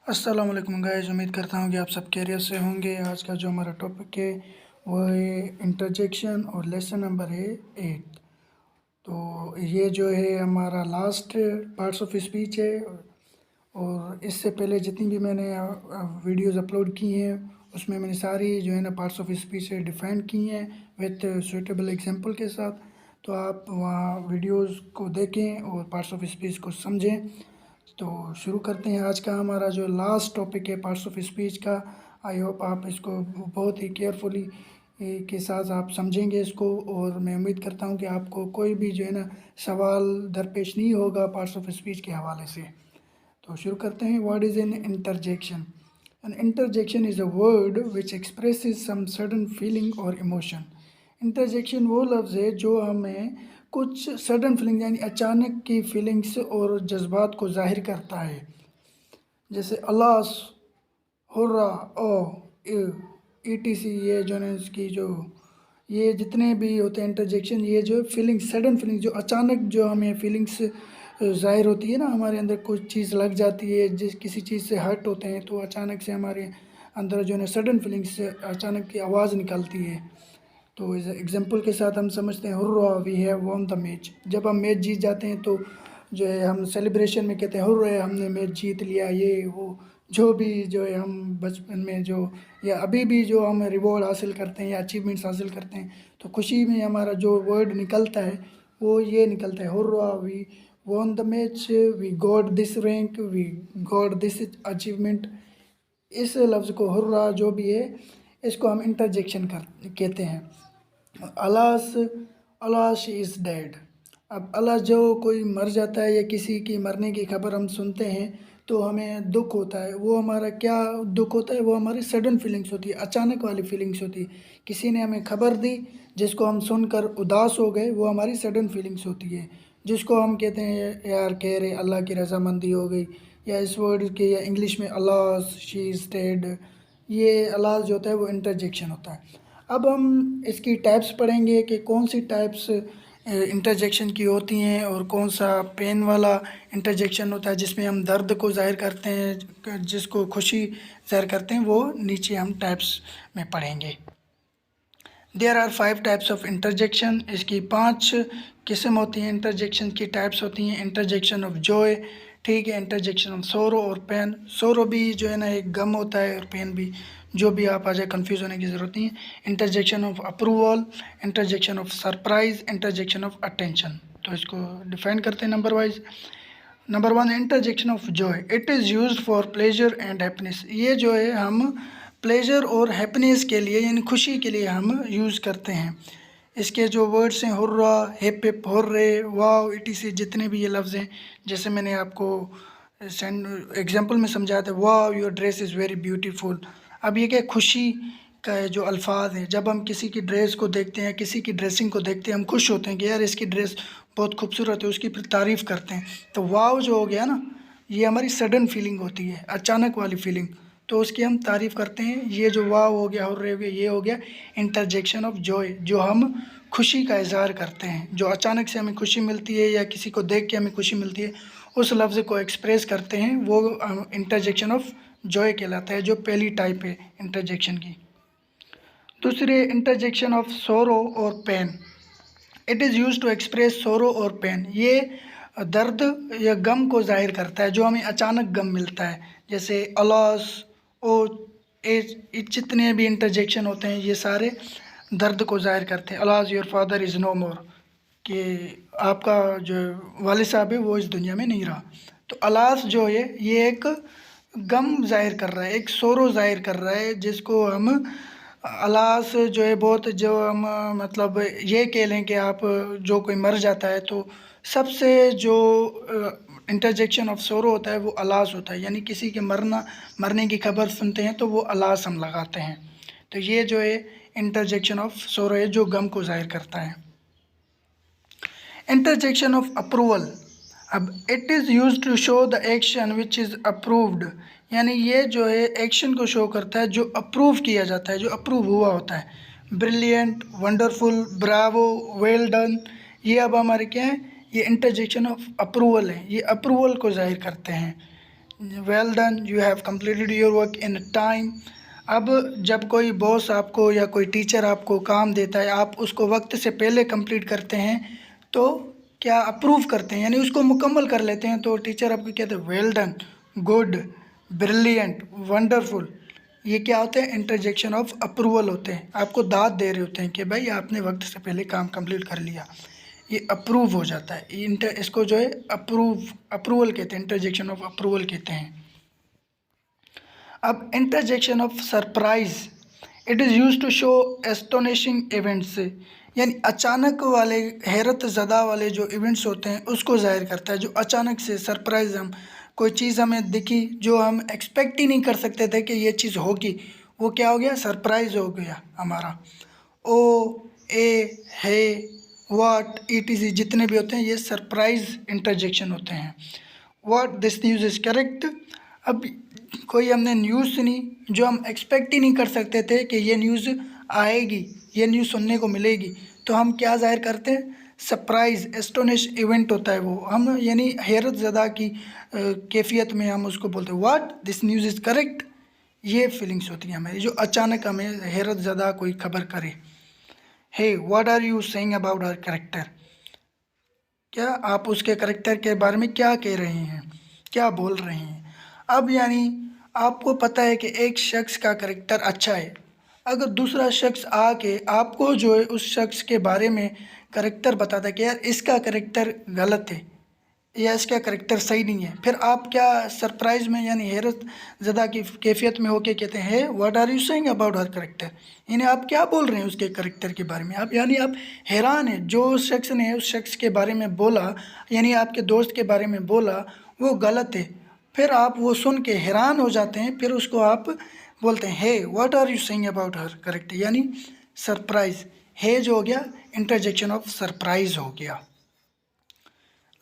अस्सलाम वालेकुम गाइस, उम्मीद करता हूँ कि आप सब खैरियत से होंगे। आज का जो हमारा टॉपिक है वो है इंटरजेक्शन और लेसन नंबर है 8। तो ये जो है हमारा लास्ट पार्ट्स ऑफ स्पीच है। और इससे पहले जितनी भी मैंने वीडियोस अपलोड की हैं उसमें मैंने सारी जो है ना पार्ट्स ऑफ स्पीच से डिफाइन की हैं विथ सुइटेबल एग्जांपल के साथ। तो आप वहाँ वीडियोस को देखें और पार्ट्स ऑफ स्पीच को समझें। तो शुरू करते हैं आज का हमारा जो लास्ट टॉपिक है पार्ट्स ऑफ स्पीच का। आई होप आप इसको बहुत ही केयरफुली के साथ आप समझेंगे इसको, और मैं उम्मीद करता हूँ कि आपको कोई भी जो है ना सवाल दरपेश नहीं होगा पार्ट्स ऑफ स्पीच के हवाले से। तो शुरू करते हैं। What is an interjection? An interjection is a word which expresses some sudden feeling और इमोशन। इंटरजेक्शन वो लफ्ज़ है जो हमें कुछ सडन फीलिंग यानी अचानक की फीलिंग्स और जज्बात को ज़ाहिर करता है। जैसे अलास, हुर्रा, ओ, ईटीसी, ये जो है इसकी जो ये जितने भी होते हैं इंटरजेक्शन, ये जो फीलिंग सडन फीलिंग जो अचानक जो हमें फीलिंग्स ज़ाहिर होती है ना, हमारे अंदर कुछ चीज़ लग जाती है, जिस किसी चीज़ से हर्ट होते हैं तो अचानक से हमारे अंदर जो है सडन फीलिंग्स से अचानक की आवाज़ निकलती है। तो इस एग्जांपल के साथ हम समझते हैं, hurrah we have won the match. जब हम मैच जीत जाते हैं तो जो है हम सेलिब्रेशन में कहते हैं हुर्रे हमने मैच जीत लिया, ये वो जो भी जो है हम बचपन में जो या अभी भी जो हम रिवॉर्ड हासिल करते हैं या अचीवमेंट्स हासिल करते हैं तो खुशी में हमारा जो वर्ड निकलता है वो ये निकलता है, hurrah we won the match, we got this rank, we got this achievement. इस लफ्ज़ को हुर्रा जो भी है इसको हम इंटरजेक्शन कर कहते हैं। Alas, alas is dead. अब अलास जो कोई मर जाता है या किसी की मरने की खबर हम सुनते हैं तो हमें दुख होता है। वो हमारा क्या दुख होता है? वो हमारी सडन फीलिंग्स होती है, अचानक वाली फीलिंग्स होती है। किसी ने हमें खबर दी जिसको हम सुनकर उदास हो गए, वो हमारी सडन फीलिंग्स होती है। जिसको हम कहते हैं यार कह रहे अल्लाह की रज़ामंदी हो गई, या इस वर्ड के या इंग्लिश में अलास शी इज़ डेड, ये अलास जो होता है वो इंटरजेक्शन होता है। अब हम इसकी टाइप्स पढ़ेंगे कि कौन सी टाइप्स इंटरजेक्शन की होती हैं और कौन सा पेन वाला इंटरजेक्शन होता है जिसमें हम दर्द को ज़ाहिर करते हैं, जिसको खुशी ज़ाहिर करते हैं, वो नीचे हम टाइप्स में पढ़ेंगे। There are 5 types of interjection. इसकी 5 किस्म होती हैं, इंटरजेक्शन की टाइप्स होती हैं। इंटरजेक्शन ऑफ जॉय, ठीक है, इंटरजेक्शन ऑफ सोरो और पेन। सोरो भी जो है ना एक गम होता है और पेन भी, जो भी आप आ जाए कन्फ्यूज़ होने की ज़रूरत नहीं है। Interjection of approval, interjection of surprise, interjection of attention. तो इसको डिफाइन करते हैं number wise. Number 1, interjection of Joy. It is used for pleasure and happiness. ये जो है हम प्लेजर और हैप्पीनेस के लिए यानी खुशी के लिए हम यूज़ करते हैं। इसके जो वर्ड्स हैं हुर्रा, हिप हिप हुर्रे, वाव, इटीसी, जितने भी ये लफ्ज़ हैं, जैसे मैंने आपको एग्जांपल में समझाया था, wow your dress is very beautiful. अब ये क्या खुशी का जो अल्फाज हैं, जब हम किसी की ड्रेस को देखते हैं, किसी की ड्रेसिंग को देखते हैं, हम खुश होते हैं कि यार इसकी ड्रेस बहुत खूबसूरत है, उसकी फिर तारीफ़ करते हैं। तो वाव जो हो गया ना, ये हमारी सडन फीलिंग होती है, अचानक वाली फीलिंग, तो उसकी हम तारीफ़ करते हैं। ये जो वाव हो गया, हुर्रे हो गया, ये हो गया इंटरजेक्शन ऑफ जॉय, जो हम खुशी का इज़हार करते हैं, जो अचानक से हमें खुशी मिलती है या किसी को देख के हमें खुशी मिलती है, उस लफ्ज़ को एक्सप्रेस करते हैं, वो इंटरजेक्शन ऑफ जॉय कहलाता है, जो पहली टाइप है इंटरजेक्शन की। दूसरी, इंटरजेक्शन ऑफ सोरो और pain. It is use to express sorrow और पेन। ये दर्द या गम को ज़ाहिर करता है जो हमें अचानक गम मिलता है, जैसे अलॉस, ओ, जितने भी इंटरजेक्शन होते हैं ये सारे दर्द को ज़ाहिर करते हैं। अलॉस योर फादर इज़ नो मोर, कि आपका जो वालिद साहब है वो इस दुनिया में नहीं रहा। तो अलास जो है ये एक गम ज़ाहिर कर रहा है, एक सोरो ज़ाहिर कर रहा है, जिसको हम अलास जो है बहुत जो हम मतलब ये कह लें कि आप जो कोई मर जाता है तो सबसे जो इंटरजेक्शन ऑफ सोरो होता है वो अलास होता है, यानी किसी के मरने की खबर सुनते हैं तो वो अलास हम लगाते हैं। तो ये जो है इंटरजेक्शन ऑफ सोरो है जो गम को ज़ाहिर करता है। Interjection of approval. अब it is use to show the action which is approved, यानी ये जो है एक्शन को शो करता है जो अप्रूव किया जाता है, जो अप्रूव हुआ होता है। Brilliant, wonderful, Bravo, well done, ये अब हमारे क्या है, ये इंटरजेक्शन ऑफ अप्रूवल है, ये अप्रूवल को जाहिर करते हैं। Well done, you have completed your work in time. अब जब कोई बॉस आपको या कोई टीचर आपको काम देता है, आप उसको वक्त से पहले कंप्लीट करते हैं तो क्या अप्रूव करते हैं, यानी उसको मुकम्मल कर लेते हैं, तो टीचर आपको कहते हैं well done, good, brilliant, wonderful. ये क्या होते हैं? इंटरजेक्शन ऑफ अप्रूवल होते हैं, आपको दाद दे रहे होते हैं कि भाई आपने वक्त से पहले काम कंप्लीट कर लिया, ये अप्रूव हो जाता है। इसको जो है अप्रूवल कहते हैं, इंटरजेक्शन ऑफ अप्रूवल कहते हैं। अब interjection of surprise, it is use to show astonishing events, यानी अचानक वाले, हैरत ज़दा वाले जो इवेंट्स होते हैं उसको ज़ाहिर करता है। जो अचानक से सरप्राइज, हम कोई चीज़ हमें दिखी जो हम एक्सपेक्ट ही नहीं कर सकते थे कि ये चीज़ होगी, वो क्या हो गया? सरप्राइज हो गया हमारा। ओ, ए, है, व्हाट, ETC जितने भी होते हैं ये सरप्राइज इंटरजेक्शन होते हैं। What, this news is correct. अब कोई हमने न्यूज़ सुनी जो हम एक्सपेक्ट ही नहीं कर सकते थे कि ये न्यूज़ आएगी, ये न्यूज़ सुनने को मिलेगी, तो हम क्या ज़ाहिर करते हैं? सरप्राइज, एस्टोनिश इवेंट होता है वो, हम यानी हैरत ज़दा की कैफियत में हम उसको बोलते हैं what, this news is correct. ये फीलिंग्स होती हैं हमारी जो अचानक हमें हैरत ज़दा कोई खबर करे। Hey, what are you saying about our character, क्या आप उसके करेक्टर के बारे में क्या कह रहे हैं, क्या बोल रहे हैं। अब यानी आपको पता है कि एक शख्स का करेक्टर अच्छा है, अगर दूसरा शख्स आके आपको जो है उस शख्स के बारे में करेक्टर बताता है कि यार इसका करेक्टर गलत है या इसका करेक्टर सही नहीं है, फिर आप क्या सरप्राइज में यानी हैरत ज़दा की कैफियत में होके कहते हैं what are you saying about her character, यानी आप क्या बोल रहे हैं उसके करेक्टर के बारे में। आप यानी आप हैरान हैं, जो उस शख्स ने उस शख्स के बारे में बोला, यानी आपके दोस्त के बारे में बोला वो गलत है, फिर आप वो सुन के हैरान हो जाते हैं, फिर उसको आप बोलते हैं hey what are you saying about her character, यानी सरप्राइज। हे जो हो गया इंटरजेक्शन ऑफ सरप्राइज हो गया।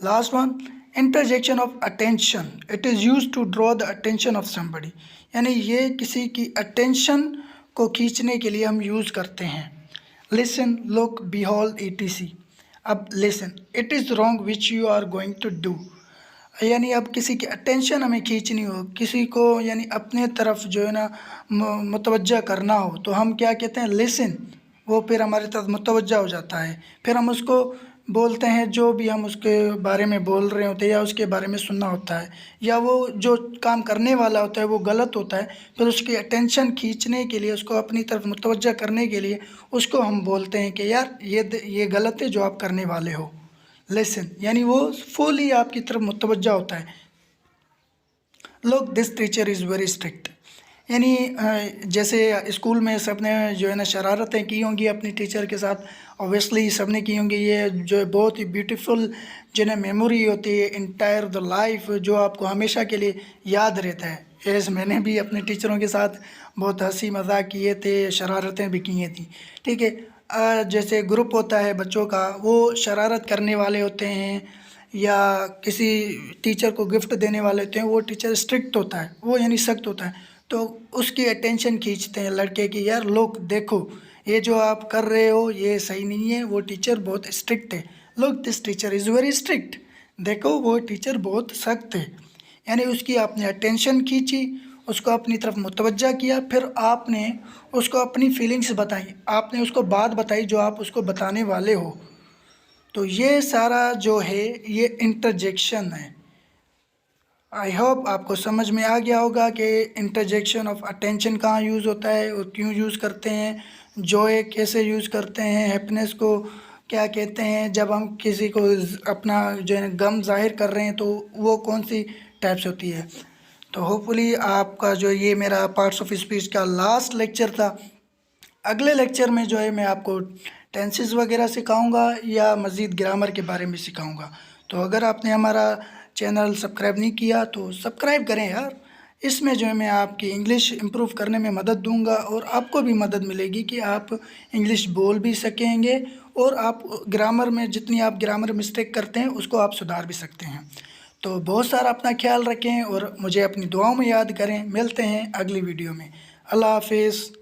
Last one, interjection of attention, it is use to draw the attention of somebody, यानी ये किसी की अटेंशन को खींचने के लिए हम यूज़ करते हैं। Listen, look, behold, ETC। अब listen, it is wrong which you are going to do, यानी अब किसी की अटेंशन हमें खींचनी हो, किसी को यानी अपने तरफ जो है ना मुतवज्जा करना हो, तो हम क्या कहते हैं? लिसन, वो फिर हमारे तरफ मुतवज्जा हो जाता है, फिर हम उसको बोलते हैं जो भी हम उसके बारे में बोल रहे होते हैं या उसके बारे में सुनना होता है, या वो जो काम करने वाला होता है वो गलत होता है, फिर उसकी अटेंशन खींचने के लिए, उसको अपनी तरफ मुतवज्जा करने के लिए उसको हम बोलते हैं कि यार ये गलत है जो आप करने वाले हो। लेसन, यानी वो फुली आपकी तरफ मुतवज्जा होता है। Look, this teacher is very strict, यानी जैसे स्कूल में सब ने जो है ना शरारतें की होंगी अपनी टीचर के साथ, ऑब्वियसली सब ने की होंगी, ये जो है बहुत ही ब्यूटीफुल जो है मेमोरी होती है इंटायर द लाइफ, जो आपको हमेशा के लिए याद रहता है। एज मैंने भी अपने टीचरों के साथ बहुत हंसी मजाक किए थे, शरारतें भी की थी, ठीक है। जैसे ग्रुप होता है बच्चों का, वो शरारत करने वाले होते हैं या किसी टीचर को गिफ्ट देने वाले होते हैं, वो टीचर स्ट्रिक्ट होता है, वो यानी सख्त होता है, तो उसकी अटेंशन खींचते हैं लड़के की, यार लोग देखो ये जो आप कर रहे हो ये सही नहीं है, वो टीचर बहुत स्ट्रिक्ट है। Look, this teacher is very strict, देखो वो टीचर बहुत सख्त है, यानी उसकी आपने अटेंशन खींची, उसको अपनी तरफ मुतवज्जा किया, फिर आपने उसको अपनी फीलिंग्स बताई, आपने उसको बात बताई जो आप उसको बताने वाले हो। तो ये सारा जो है ये इंटरजेक्शन है। आई होप आपको समझ में आ गया होगा कि इंटरजेक्शन ऑफ अटेंशन कहाँ यूज़ होता है और क्यों यूज़ करते हैं, जॉय कैसे यूज़ करते हैं, हैप्पीनेस को क्या कहते हैं, जब हम किसी को अपना जो है गम जाहिर कर रहे हैं तो वो कौन सी टाइप्स होती है। तो होपफुली आपका जो ये मेरा पार्ट्स ऑफ स्पीच का लास्ट लेक्चर था। अगले लेक्चर में जो है मैं आपको टेंसेस वगैरह सिखाऊंगा या मज़ीद ग्रामर के बारे में सिखाऊंगा। तो अगर आपने हमारा चैनल सब्सक्राइब नहीं किया तो सब्सक्राइब करें यार, इसमें जो है मैं आपकी इंग्लिश इम्प्रूव करने में मदद दूंगा और आपको भी मदद मिलेगी कि आप इंग्लिश बोल भी सकेंगे और आप ग्रामर में जितनी आप ग्रामर मिस्टेक करते हैं उसको आप सुधार भी सकते हैं। तो बहुत सारा अपना ख्याल रखें और मुझे अपनी दुआओं में याद करें। मिलते हैं अगली वीडियो में। अल्लाह हाफिज़।